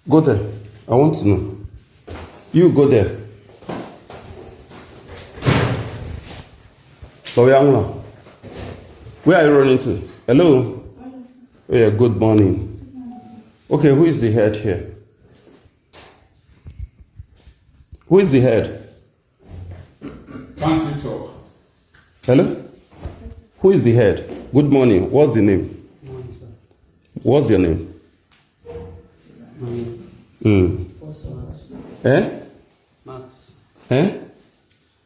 Go there. I want to know. You go there. Where are you running to? Hello? Oh, yeah, good morning. Okay, who is the head here? Who is the head? Can't you talk? Hello? Who is the head? Good morning. What's the name? Morning, sir. What's your name? Max. Eh? Max. Eh?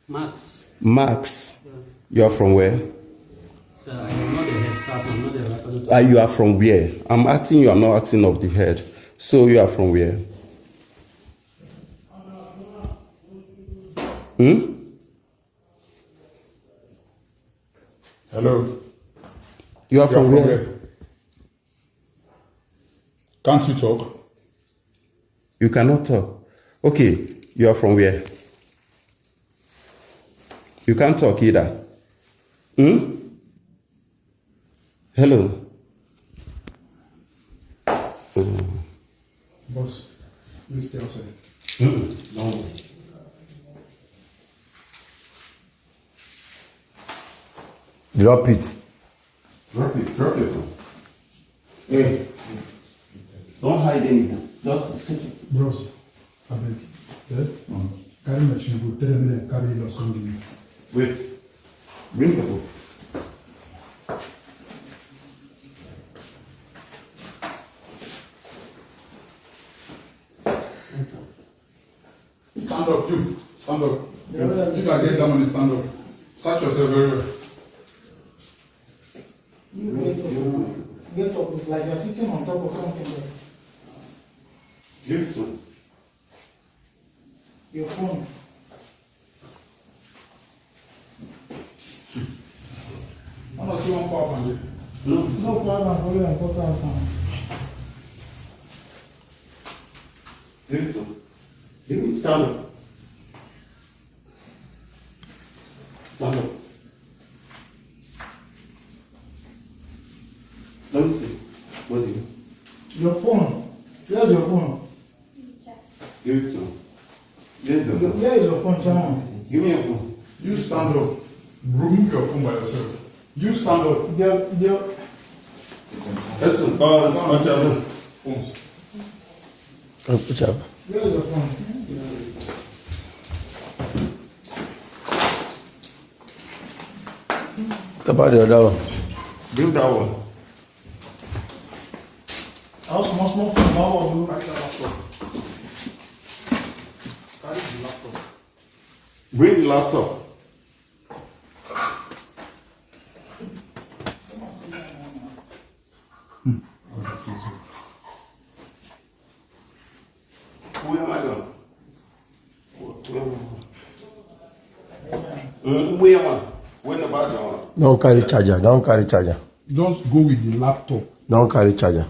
Max. Max. Yeah. You are from where? Sir, I am not the head staff. I'm not the record. You are from where? I'm asking you, I'm not asking of the head. So you are from where? Hello? You are from where? Can't you talk? You cannot talk. Okay, you are from where? You can't talk either. Hello? Boss, please stay outside. No. Drop it. Drop it. Hey, Don't hide anything. Just take it. bros, I beg. Yeah? Carry machine, go tell me and carry your son. Wait. Bring the book. Stand up, you. Stand up. You can get down and stand up. Search yourself very well. Get up. It's like you're sitting on top of something like Give it to me. your phone. I'm not seeing one power on it. No problem. Very important. Give it to me. Give it. Stand up. Stand up. Let me see. What do you? Your phone. Where's your phone? Give it to me. Give it to me. Where is your phone, Chairman? Give me your phone. You stand up. Remove your phone by yourself. You stand up. Listen, watch out. Phones. Put up. Where is your phone? What about the other one? Bring that one. How small phone? How old you? Carry the laptop. Carry the laptop. Bring the laptop. Where am I going? Where am I? Where the battery? Don't carry charger. Don't carry charger. Just go with the laptop. Don't carry charger.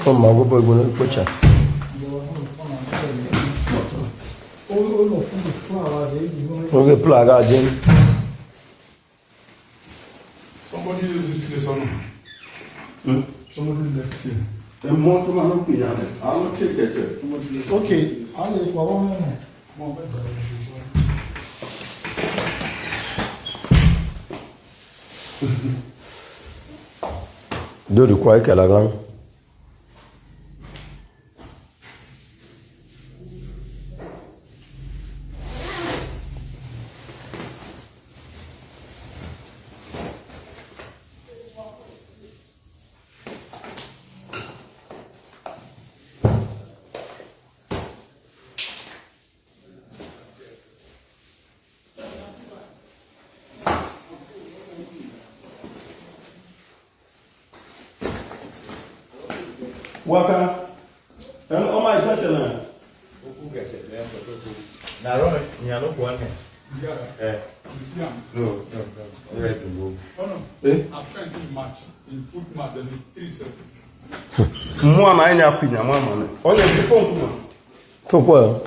Come on, go boy, put it. Okay, plug out, Jim. Somebody use this place or no? Somebody left here. And more to my opinion. I will take it. Okay. I'll let you go. Do the quiet, Kalagan. Waka. And oh my God, Na ro nya no ko ne. Yeah. You see him? No. Where to go? Oh no. Eh? Our friends in match, in foot match, then 3-7. Mwa ma enya kwinya mwa ma. Onye bi phone kuma. tó pọ̀ ẹ̀